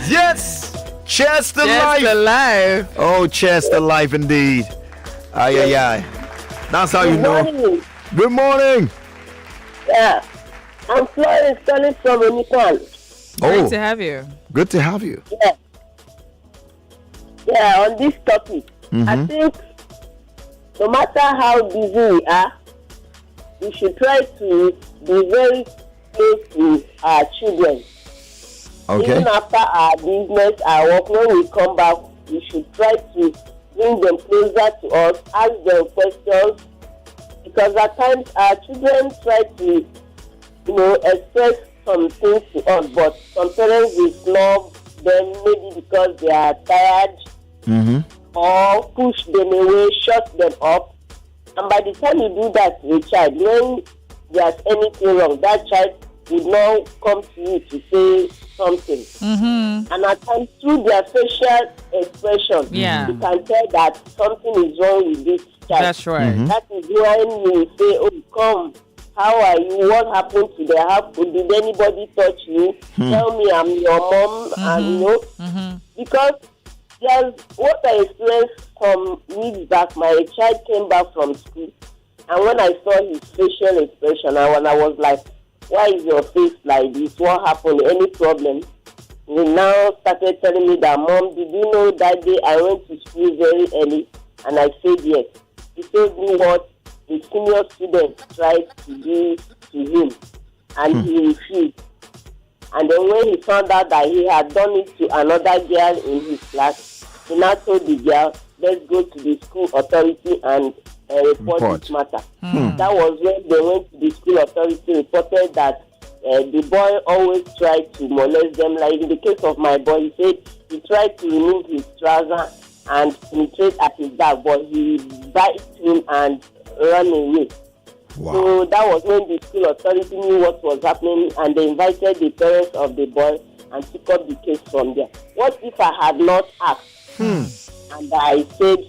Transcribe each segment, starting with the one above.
Yes! Cheers to life! Cheers to life. Oh, cheers to life indeed. Ay, ay, ay. That's how you know. Morning. Good morning. Yeah. I'm Florence calling from Unicorn. Great to have you. Good to have you. Yeah. Yeah, on this topic. I think no matter how busy we are, we should try to be very close to our children. Okay. Even after our business, our work, when we come back, we should try to bring them closer to us, ask them questions, because at times our children try to, express some things to us, but some parents will snub them maybe because they are tired or push them away, shut them up. And by the time you do that to a child, when there's anything wrong, that child will now come to you to say something. And at times, through their facial expression, you can tell that something is wrong with this child. That's right. That is when you say, oh, come, how are you? What happened to the house? Did anybody touch you? Tell me I'm your mom. And because there's what I experienced some weeks back. My child came back from school, and when I saw his facial expression, I was like, why is your face like this? What happened? Any problem? He now started telling me that, Mom, did you know that day I went to school very early? And I said yes. He told me what the senior student tried to do to him, and he refused. And then when he found out that he had done it to another girl in his class, he now told the girl, let's go to the school authority and report this matter. That was when they went to the school authority, reported that the boy always tried to molest them. Like in the case of my boy, he said he tried to remove his trouser and penetrate at his back, but he bit him and ran away. Wow. So that was when the school authority knew what was happening, and they invited the parents of the boy and took up the case from there. What if I had not asked? And I said,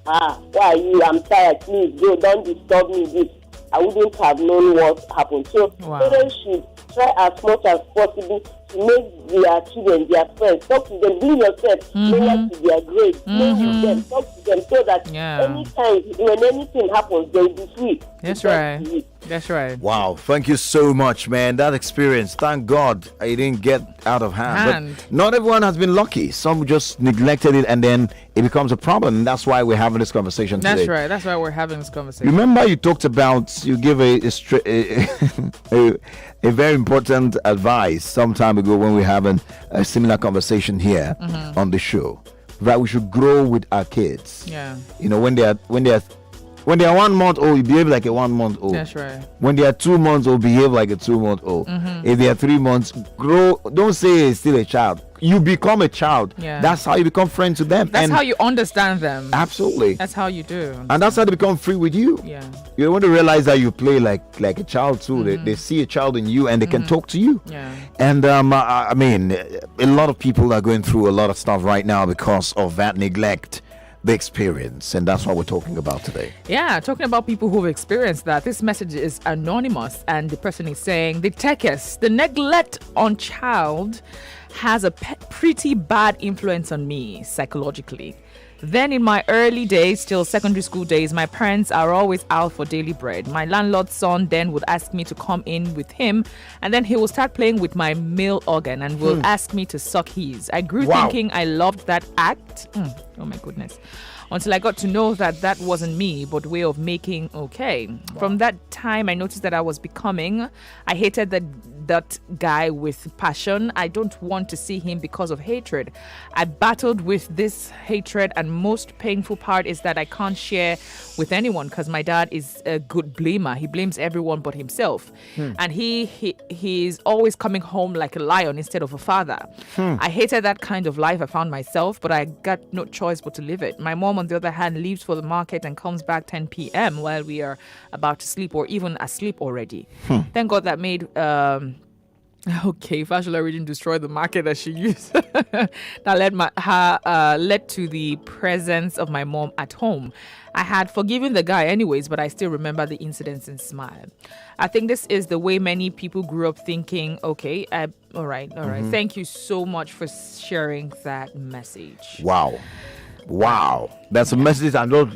why are you? I'm tired. Please go. Don't disturb me. This I wouldn't have known what happened. So parents should try as much as possible to make their children, their friends, talk to them, bring yourself lower to their grade, play with them, talk to them, so that anytime when anything happens, they'll be free. That's right. That's right. Wow, thank you so much, man. That experience, thank God it didn't get out of hand. But not everyone has been lucky. Some just neglected it, and then it becomes a problem. And that's why we're having this conversation today. That's right. That's why we're having this conversation. Remember, you talked about, you give a very important advice some time ago when we were having a similar conversation here on the show, that we should grow with our kids. Yeah. When they are 1 month old, you behave like a 1 month old. That's right. When they are 2 months old, behave like a 2 month old. If they are 3 months, grow. Don't say it's still a child. You become a child. Yeah. That's how you become friends with them. That's how you understand them. Absolutely. That's how you do. And that's how they become free with you. Yeah. You want to realize that you play like a child too. They see a child in you, and they can talk to you. Yeah. And I mean, a lot of people are going through a lot of stuff right now because of that neglect the experience, and that's what we're talking about today. Yeah, talking about people who've experienced that. This message is anonymous, and the person is saying the Teke, the neglect on child has a pretty bad influence on me psychologically. Then in my early days, till secondary school days, my parents are always out for daily bread. My landlord's son then would ask me to come in with him, and then he will start playing with my male organ and will ask me to suck his. I grew thinking I loved that act. Oh my goodness. Until I got to know that that wasn't me, but way of making okay. From that time, I noticed that I hated that guy with passion. I don't want to see him because of hatred. I battled with this hatred, and most painful part is that I can't share with anyone because my dad is a good blamer. He blames everyone but himself. And he's always coming home like a lion instead of a father. I hated that kind of life I found myself, but I got no choice but to live it. My mom, on the other hand, leaves for the market and comes back 10 p.m. while we are about to sleep or even asleep already. Thank God that made Okay, Fashola didn't destroy the market that she used. That led to the presence of my mom at home. I had forgiven the guy anyways, but I still remember the incidents and smile. I think this is the way many people grew up thinking, okay, all right. Thank you so much for sharing that message. Wow. That's a message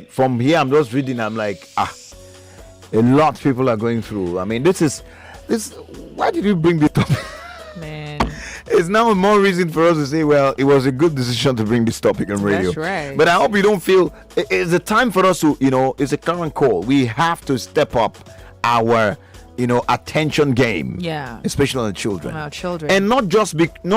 from here I'm just reading. I'm like, a lot of people are going through. I mean, this. Why did you bring this topic? Man. It's now more reason for us to say, well, it was a good decision to bring this topic on radio. That's right. But I hope you don't feel it's a time for us to, it's a current call. We have to step up our, attention game. Yeah. Especially on the children. Our children. And not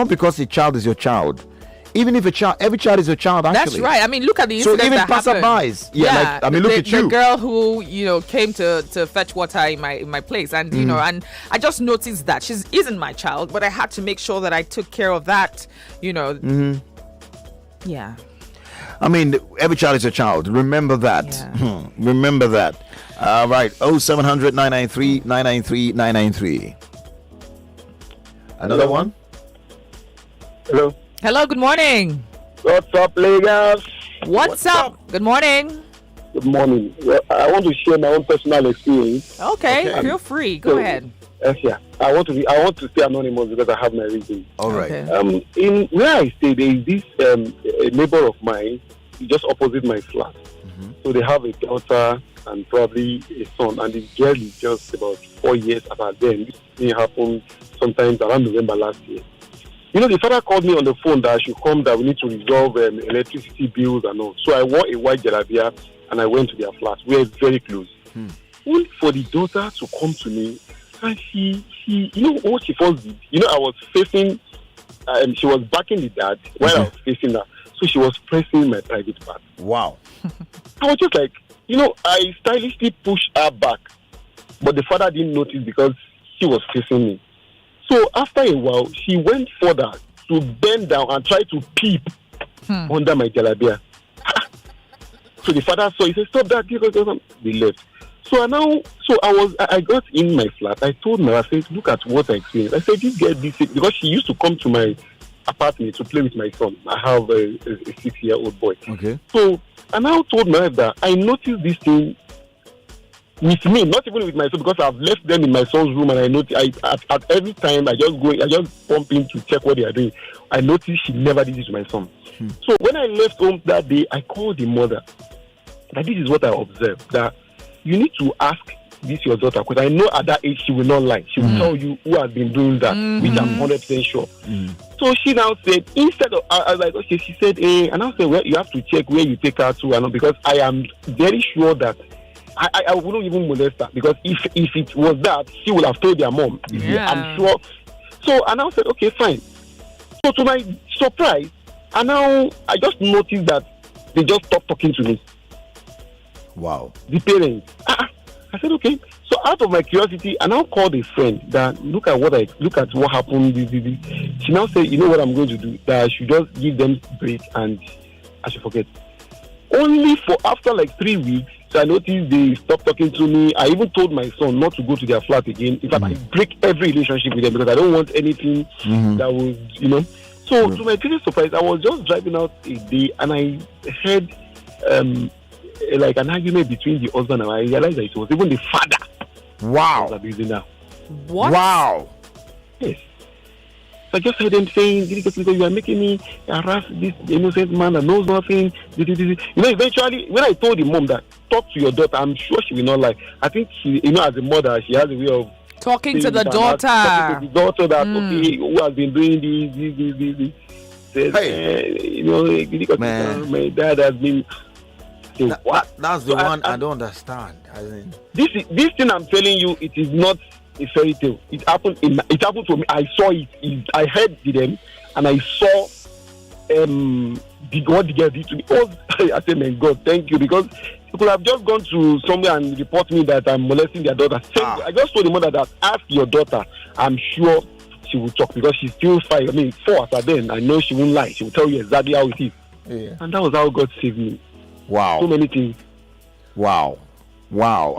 because the child is your child. Even if every child is a child, actually. That's right. I mean, look at the incident. So even that passerbys. Look at you. The girl who, came to fetch water in my place, and and I just noticed that she isn't my child, but I had to make sure that I took care of that. Yeah. I mean, every child is a child. Remember that. Yeah. Remember that. All right. 0700 993 993 993. Another one. Hello, good morning. What's up, Lagos? What's up? Good morning. Good morning. Well, I want to share my own personal experience. Okay. Feel free. Go ahead. Yeah. I want to stay anonymous because I have my reasons. All right. Okay. In where I stay, there is this a neighbor of mine just opposite my flat. Mm-hmm. So they have a daughter and probably a son, and the girl is just about 4 years about them. This thing happened sometimes around November last year. The father called me on the phone that I should come, that we need to resolve electricity bills and all. So I wore a white jalabia and I went to their flat. We were very close. Only for the daughter to come to me, and she what she first did? I was facing, she was backing the dad while I was facing her. So she was pressing my private part. Wow. I was just like, I stylishly pushed her back, but the father didn't notice because she was facing me. So after a while, she went further to bend down and try to peep under my jalabia. So the father saw, he said, "Stop that." They left. So I got in my flat. I told her, I said, "Look at what I experienced." I said, "This girl, because she used to come to my apartment to play with my son. I have a 6-year-old boy." Okay. So I now told my wife that I noticed this thing with me, not even with my son, because I've left them in my son's room, and I notice at every time I just pump in to check what they are doing. I noticed she never did this to my son. So when I left home that day, I called the mother. That this is what I observed, that you need to ask this your daughter, because I know at that age she will not lie. She will tell you who has been doing that, which I'm 100% sure. So she now said, instead of, I was like, okay, she said, and I said, well, you have to check where you take her to, because I am very sure that I wouldn't even molest her, because if it was that, she would have told their mom. Yeah. I'm sure. So I now said, okay, fine. So to my surprise, I just noticed that they just stopped talking to me. Wow. The parents. I said, okay. So out of my curiosity, I now called a friend that look at what happened. She now said, you know what I'm going to do? That I should just give them break and I should forget. Only for after like 3 weeks, so I noticed they stopped talking to me. I even told my son not to go to their flat again. In fact, I break every relationship with them because I don't want anything that would, So to my greatest surprise, I was just driving out a day and I heard like an argument between the husband, and I realized that it was even the father. Wow. Abusing her. What? Wow. Yes. So I just heard them saying, you are making me harass this innocent man that knows nothing. Eventually, when I told the mom that, talk to your daughter, I'm sure she will not lie. I think she, as a mother, she has a way of talking to the daughter. Talking to the daughter that, okay, who has been doing this. Says, man. My dad has been... That's the one I don't understand. This thing I'm telling you, it is not a fairy tale. It happened to me. I saw it. I heard them, and I saw what the girl did to me. I said, "My God, thank you," because you could have just gone to somewhere and report me that I'm molesting their daughter. I just told the mother that ask your daughter. I'm sure she will talk because she's still 5. 4 as then. I know she won't lie. She will tell you exactly how it is. Yeah. And that was how God saved me. Wow. So many things. Wow. So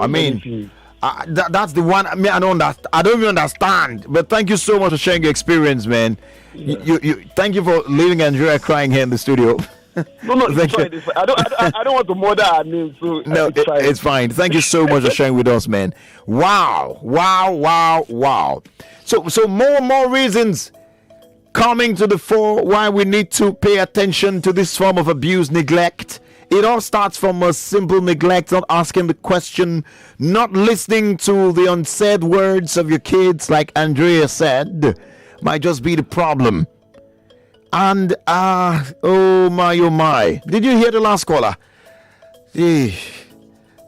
That's the one. I mean, I don't even understand. But thank you so much for sharing your experience, man. Yeah. You thank you for leaving Andrea crying here in the studio. No, it's fine. It's fine. I don't want to murder her name. So no, it's fine. Thank you so much for sharing with us, man. Wow. So more reasons coming to the fore why we need to pay attention to this form of abuse, neglect. It all starts from a simple neglect, not asking the question, not listening to the unsaid words of your kids, like Andrea said, might just be the problem. And oh my. Did you hear the last caller? Hey,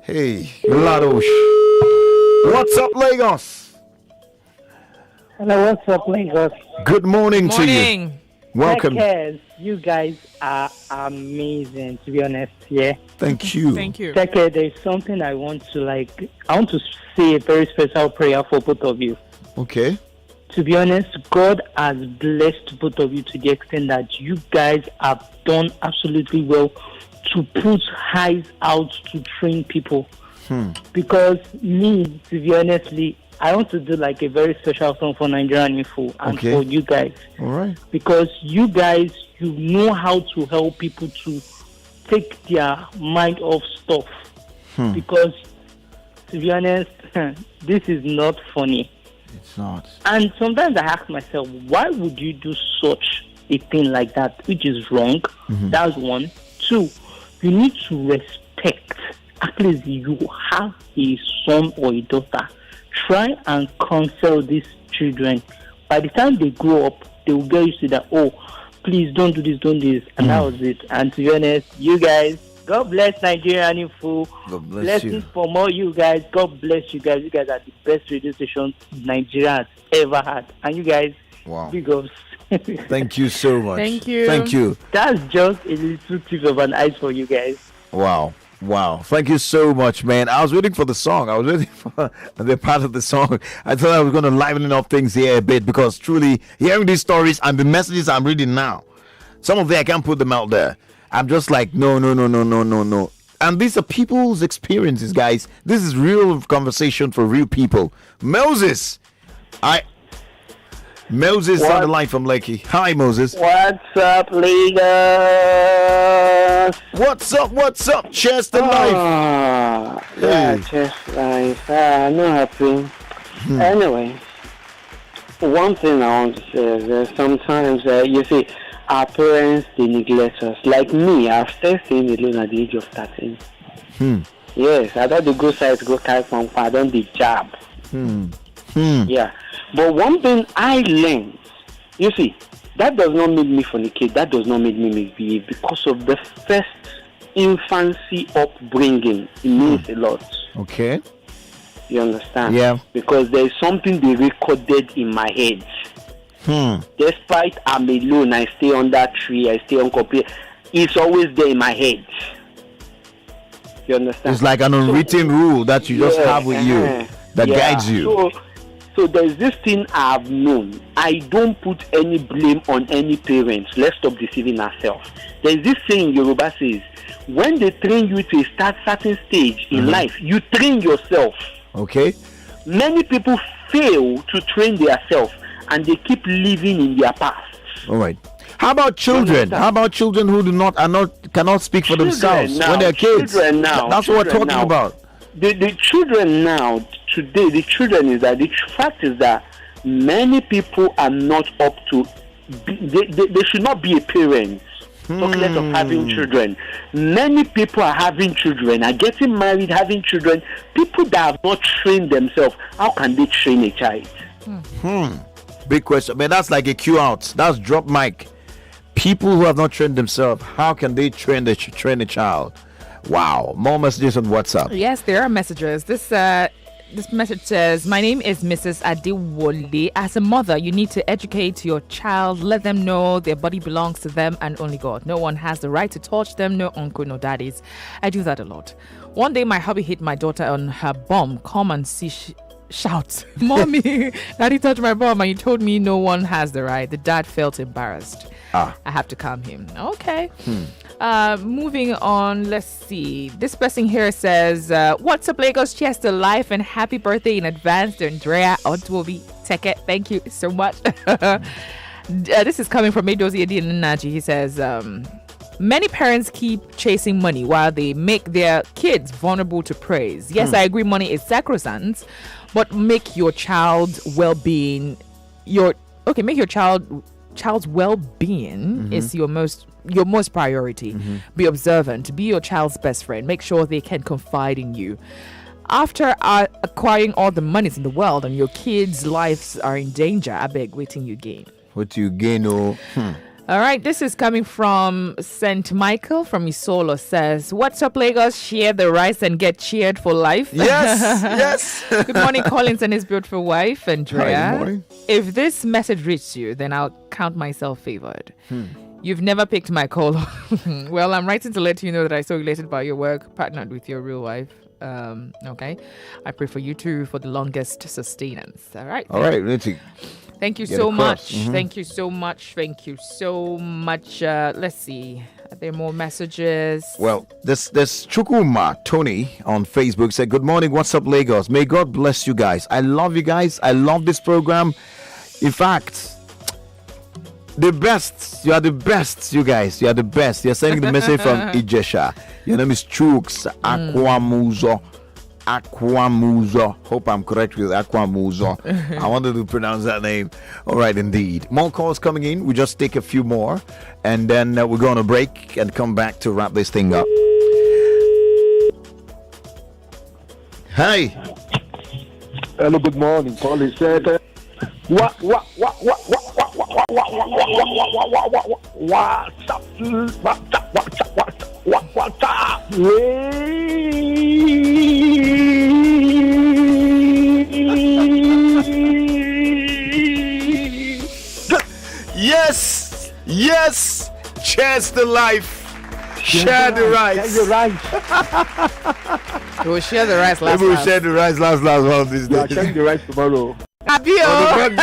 Ladosh. What's up, Lagos? Hello, what's up, Lagos? Good morning to you. Welcome. Teke, you guys are amazing, to be honest. Yeah. Thank you. Teke, there's something I want to say a very special prayer for both of you. Okay. To be honest, God has blessed both of you to the extent that you guys have done absolutely well to put eyes out to train people. Because me, to be honestly, I want to do like a very special song for Nigerian Info and for you guys. All right. Because you guys, you know how to help people to take their mind off stuff. Because, to be honest, this is not funny. It's not. And sometimes I ask myself, why would you do such a thing like that, which is wrong? That's one. Two, you need to respect. At least you have a son or a daughter. Try and counsel these children. By the time they grow up, they will get used to that. Oh, please don't do this, and that was it. And to be honest, you guys, God bless Nigeria Info. God bless Blessings you. for more you guys. God bless you guys. You guys are the best radio station Nigeria has ever had. And you guys, big ups. Thank you so much. Thank you. That's just a little tip of an ice for you guys. Wow. Thank you so much, man. I was waiting for the song. I was waiting for the part of the song. I thought I was going to liven up things here a bit, because truly hearing these stories and the messages I'm reading now, some of them I can't put them out there. I'm just like, no. And these are people's experiences, guys. This is real conversation for real people. Moses on the line from Lakey. Hi, Moses. What's up, Lagos? What's up? Cheers to life. Yeah, cheers life. Not happy. Anyway, one thing I want to say is that sometimes, you see, our parents, they neglect us. Like me, I've started staying alone at the age of 13. Yes, I thought the go size go carry from pardon the job. Yeah. But one thing I learned, you see, that does not make me fornicate. That does not make me misbehave, because of the first infancy upbringing. It means a lot. Okay. You understand? Yeah. Because there is something they recorded in my head. Despite I'm alone, I stay on that tree, I stay on copy. It's always there in my head. You understand? It's like an unwritten rule that you just have with you that guides you. So there's this thing I've known. I don't put any blame on any parents. Let's stop deceiving ourselves. There's this saying Yoruba says, when they train you to a certain stage in life, you train yourself. Okay. Many people fail to train themselves, and they keep living in their past. All right. How about children? How about children who cannot speak for themselves when they're kids? That's what we're talking about. The children now, today, the fact is that many people are not up to, they should not be a parent. Talk less of having children. Many people are having children, are getting married, having children. People that have not trained themselves, how can they train a child? Big question. Man, that's like a cue out. That's drop mic. People who have not trained themselves, how can they train a child? Wow. More messages on WhatsApp. Yes, there are messages. This message says, my name is Mrs. Adewole. As a mother, you need to educate your child. Let them know their body belongs to them and only God. No one has the right to touch them. No uncle, no daddies. I do that a lot. One day, my hubby hit my daughter on her bum. Come and see. Shout, Mommy, Daddy touched my bum, and you told me no one has the right. The dad felt embarrassed. I have to calm him. Okay. Moving on, let's see. This person here says, what's up, Lagos? Cheers to life and happy birthday in advance to Andrea, Odu-obi, Teke. Thank you so much. This is coming from Medozi Edin Naji. He says, many parents keep chasing money while they make their kids vulnerable to praise. Yes, I agree, money is sacrosanct, but make your child's well-being make your child's well-being is your most priority. Be observant, be your child's best friend, make sure they can confide in you. After acquiring all the monies in the world and your kids' lives are in danger, I beg, waiting you gain. What you gain? All right, this is coming from St. Michael from Isolo. Says, what's up, Lagos? Share the rice and get cheered for life. Yes. Good morning, Collins and his beautiful wife, Andrea. Hi, good morning. If this message reaches you, then I'll count myself favored. You've never picked my call. Well, I'm writing to let you know that I so elated by your work, partnered with your real wife. Okay. I pray for you too for the longest sustenance. All right. Thank you so much. Thank you so much. Thank you so much. Let's see. Are there more messages? Well, this Chukuma Tony on Facebook said, good morning. What's up, Lagos? May God bless you guys. I love you guys. I love this program. In fact, the best. You are the best, you guys. You are the best. You're sending the message from Ijesha. Your name is Chooks Aquamuzo. Hope I'm correct with Aquamuzo. I wanted to pronounce that name. All right, indeed. More calls coming in. We just take a few more, and then we're going to break and come back to wrap this thing up. Hi. Hello, good morning. Paul said, what's up? Yes. Cheers to life. Share the rice. We'll share the rice last. Maybe we'll share the rice last one of these days. Share the rice tomorrow. Happy yes.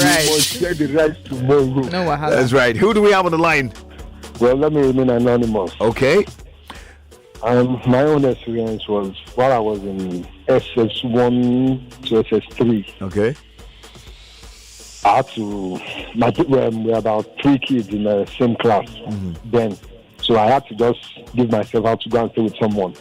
Right. We'll share the rice tomorrow. No wahala. That's right. Who do we have on the line? Well, let me remain anonymous. Okay. My own experience was while I was in SS1 to SS3. Okay. I had to, we were about 3 kids in the same class then. So I had to just give myself out to go and stay with someone.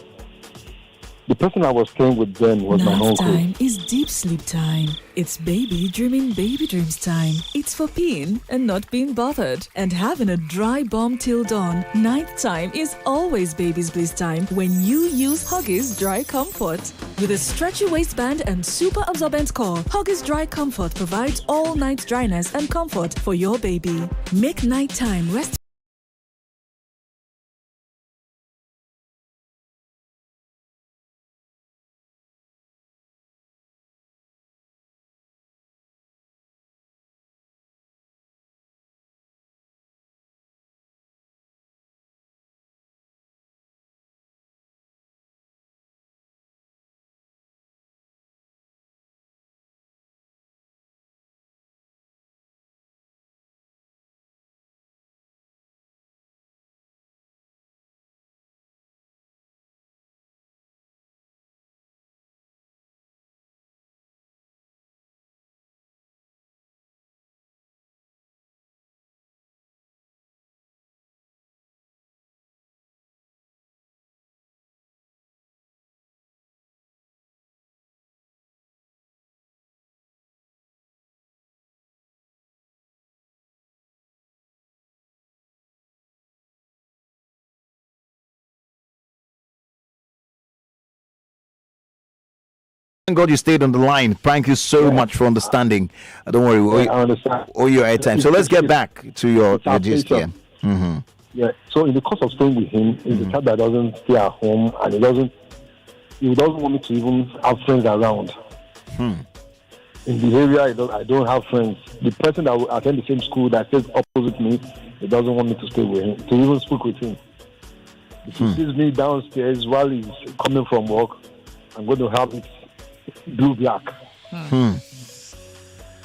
The person I was staying with then was my uncle. Time is deep sleep time. It's baby dreaming baby dreams time. It's for peeing and not being bothered. And having a dry bum till dawn. Night time is always baby's bliss time when you use Huggies Dry Comfort. With a stretchy waistband and super absorbent core, Huggies Dry Comfort provides all night dryness and comfort for your baby. Make nighttime rest. Thank God you stayed on the line. Thank you so much for understanding. Don't worry. I understand. All your airtime. So let's get back to your gist here. Yeah. So in the course of staying with him, he's a child that doesn't stay at home, and he doesn't want me to even have friends around. In the area, I don't have friends. The person that will attend the same school that says opposite me, he doesn't want me to stay with him, to even speak with him. If he sees me downstairs while he's coming from work, I'm going to have it blue black.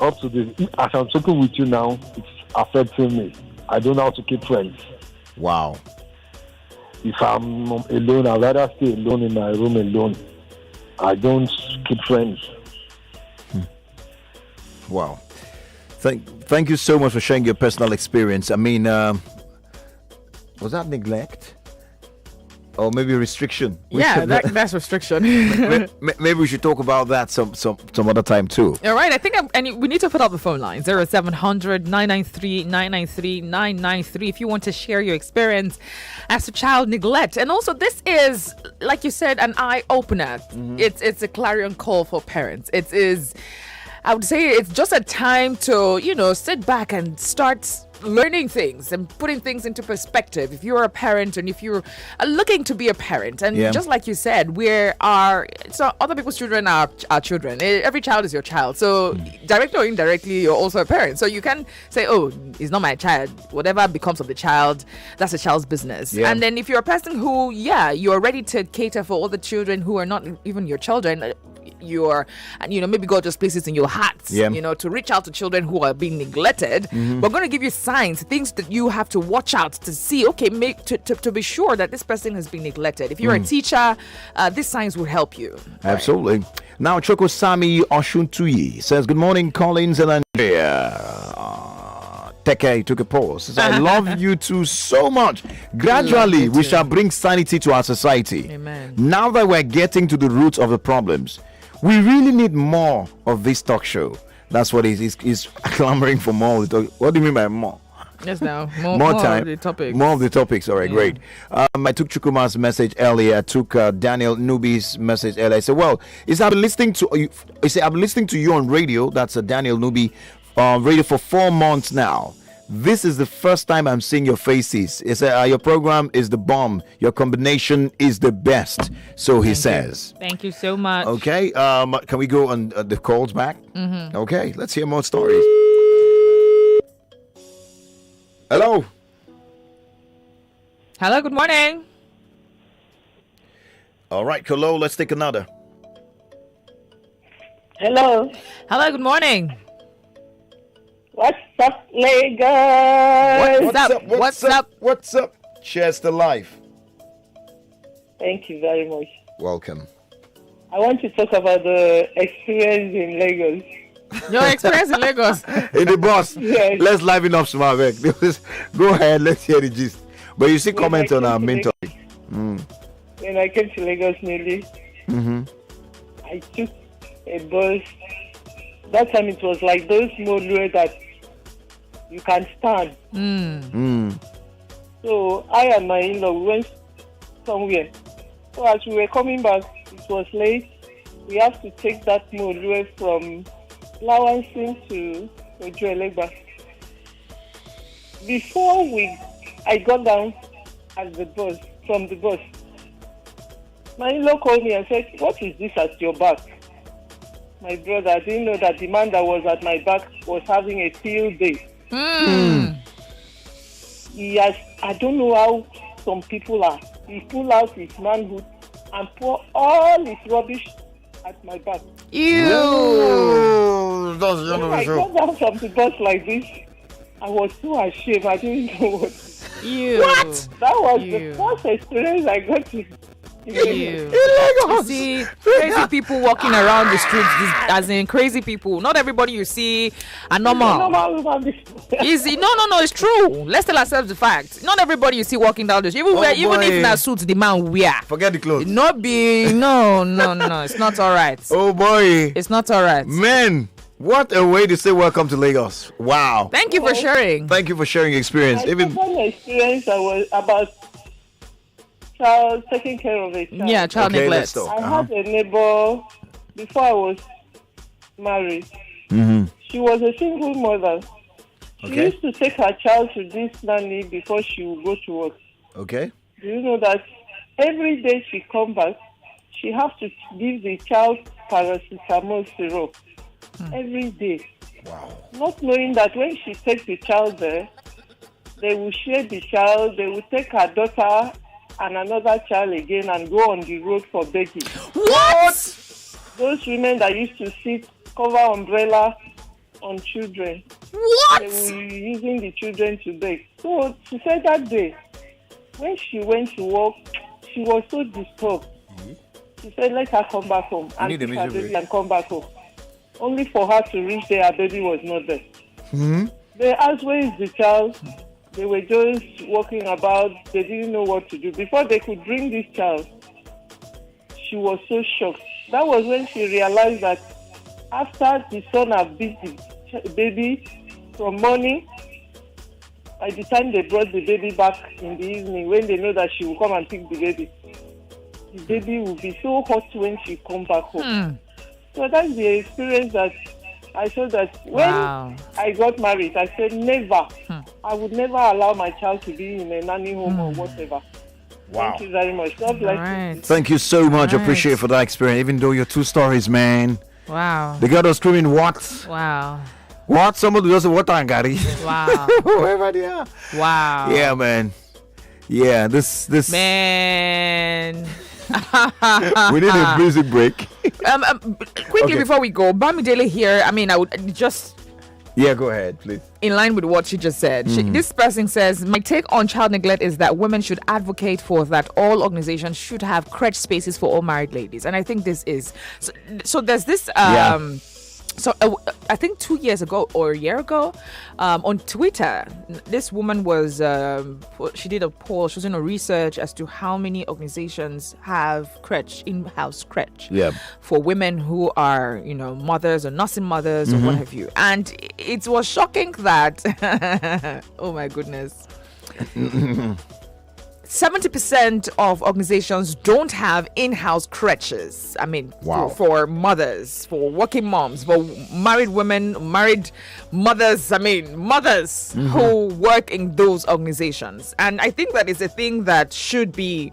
Up to this, as I'm talking with you now, it's affecting me. I don't know how to keep friends. Wow. If I'm alone, I'd rather stay alone in my room alone. I don't keep friends. Wow. Thank you so much for sharing your personal experience. I mean, was that neglect? Or maybe restriction? That's restriction. Maybe we should talk about that some other time too. All right, I think we need to put up the phone line 0700 993 993 993 if you want to share your experience as to child neglect. And also, this is, like you said, an eye opener. It's a clarion call for parents. It is, I would say, it's just a time to sit back and start learning things and putting things into perspective. If you're a parent and if you're looking to be a parent, and just like you said, so other people's children are our children. Every child is your child. So directly or indirectly, you're also a parent. So you can say, oh, he's not my child. Whatever becomes of the child, that's the child's business. And then if you're a person who, you're ready to cater for all the children who are not even your children, maybe God just places in your heart, to reach out to children who are being neglected. We're going to give you signs, things that you have to watch out to see, to be sure that this person has been neglected. If you're a teacher, these signs will help you. Absolutely. Right. Now, Choko Sami Oshuntuyi says, good morning, Collins and Andrea. Teke took a pause. Says, I love you two so much. Gradually, we shall bring sanity to our society. Amen. Now that we're getting to the roots of the problems, we really need more of this talk show. That's what he's clamoring for more. What do you mean by more? Yes, now more time. Of the topics. More of the topics. All right, great. I took Chukuma's message earlier. I took Daniel Nubi's message earlier. I said, "Well, I've been listening to you. I've been listening to you on radio. That's Daniel Nubi, radio for 4 months now. This is the first time I'm seeing your faces. He said, your program is the bomb. Your combination is the best." So he says. Thank you so much. Okay. Can we go on the calls back? Okay. Let's hear more stories. Hello. Hello. Good morning. All right, Kolo. Let's take another. Hello. Hello. Good morning. What's up, Lagos? What's up? Cheers to life. Thank you very much. Welcome. I want to talk about the experience in Lagos. Your experience in Lagos? In the bus. Yes. Let's liven up some of it. Go ahead, let's hear the gist. But you see comment on our main topic. When I came to Lagos newly, I took a bus. That time it was like those motorways that you can stand. So I and my in-law, we went somewhere. So as we were coming back, it was late. We have to take that motorway from Lawansin to Odu-obi. Before I got down from the bus, my in-law called me and said, "What is this at your back?" My brother, I didn't know that the man that was at my back was having a field day. I don't know how some people are. He pulled out his manhood and poured all his rubbish at my back. Ew! When I got down from the bus like this, I was so ashamed. I didn't know what. Ew! What? That was the first experience I got to. You see crazy people walking around the streets, as in crazy people. Not everybody you see are normal. Easy. No, it's true. Let's tell ourselves the fact. Not everybody you see walking down the street, even if that suits the man wear. Forget the clothes. No, it's not all right. Oh boy, it's not all right. Man, what a way to say welcome to Lagos. Wow. Thank you for sharing. Thank you for sharing your experience. My experience was about child taking care of a child. Yeah, child neglect. I had a neighbor before I was married. She was a single mother. She used to take her child to this nanny before she would go to work. Okay. Do you know that every day she come back, she has to give the child paracetamol syrup every day. Wow. Not knowing that when she takes the child there, they will share the child. They will take her daughter and another child again and go on the road for begging. What? Those women that used to sit, cover umbrella on children. What? They were using the children to beg. So she said that day, when she went to work, she was so disturbed. She said, let her come back home and pick her baby and come back home. Only for her to reach there, her baby was not there. They asked, where is the child? They were just walking about. They didn't know what to do. Before they could bring this child, she was so shocked. That was when she realized that after the son had beat the baby from morning, by the time they brought the baby back in the evening, when they know that she will come and pick the baby will be so hot when she come back home. So that's the experience that I saw, that when I got married, I said never. I would never allow my child to be in a nanny home or whatever. Wow. Thank you very much. God bless you. Thank you so much. Appreciate for that experience, even though your two stories, man. Wow. The girl was screaming, what? Wow. What? Somebody does what on Gary? Wow. Whoever they are. Wow. Yeah, man. Yeah, this man. We need a music break. Quickly before we go, Bamidele here. I mean, I would just. Yeah, go ahead, please. In line with what she just said, this person says, my take on child neglect is that women should advocate for that all organizations should have crèche spaces for all married ladies. And I think this is. So there's this. So I think 2 years ago or a year ago, on Twitter, this woman was, she did a poll, she was doing a research as to how many organizations have crèche, in-house crèche for women who are, mothers or nursing mothers or what have you. And it was shocking that, oh my goodness, 70% of organizations don't have in-house crèches. I mean, for mothers, for working moms, for married women, married mothers, mothers who work in those organizations. And I think that is a thing that should be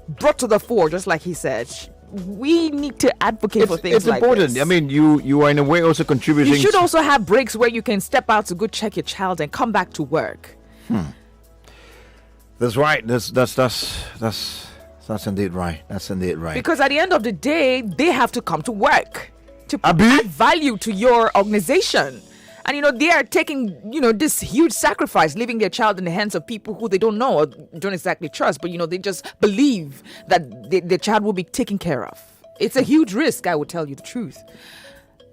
brought to the fore, just like he said. We need to advocate for things like this. It's important. I mean, you are in a way also contributing. You should also have breaks where you can step out to go check your child and come back to work. That's right. That's indeed right. That's indeed right. Because at the end of the day, they have to come to work to add value to your organization. And, they are taking, this huge sacrifice, leaving their child in the hands of people who they don't know or don't exactly trust. But, they just believe that their child will be taken care of. It's a huge risk, I would tell you the truth.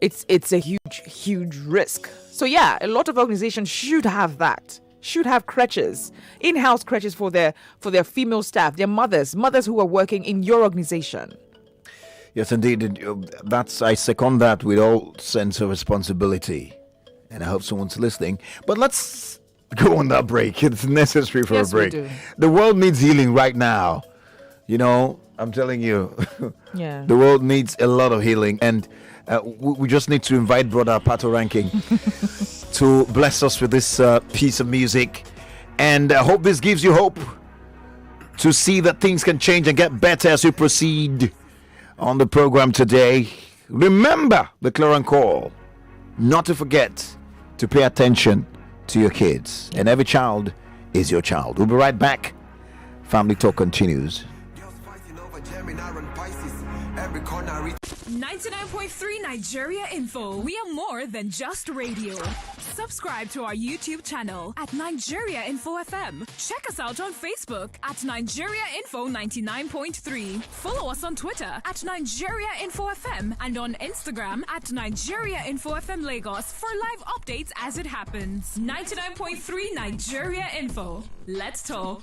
It's a huge, huge risk. So, yeah, a lot of organizations should have that. Should have crèches, in-house crèches for their female staff, their mothers who are working in your organization. Yes, indeed. I second that with all sense of responsibility. And I hope someone's listening. But let's go on that break. It's necessary for a break. We do. The world needs healing right now. I'm telling you. Yeah. The world needs a lot of healing. And we just need to invite Brother Pato Ranking to bless us with this piece of music. And I hope this gives you hope to see that things can change and get better as we proceed on the program today. Remember the clarion call, not to forget to pay attention to your kids. And every child is your child. We'll be right back. Family Talk continues. 99.3 Nigeria Info. We are more than just radio. Subscribe to our YouTube channel at Nigeria Info FM. Check us out on Facebook at Nigeria Info 99.3. Follow us on Twitter at Nigeria Info FM and on Instagram at Nigeria Info FM Lagos for live updates as it happens. 99.3 Nigeria Info. Let's talk.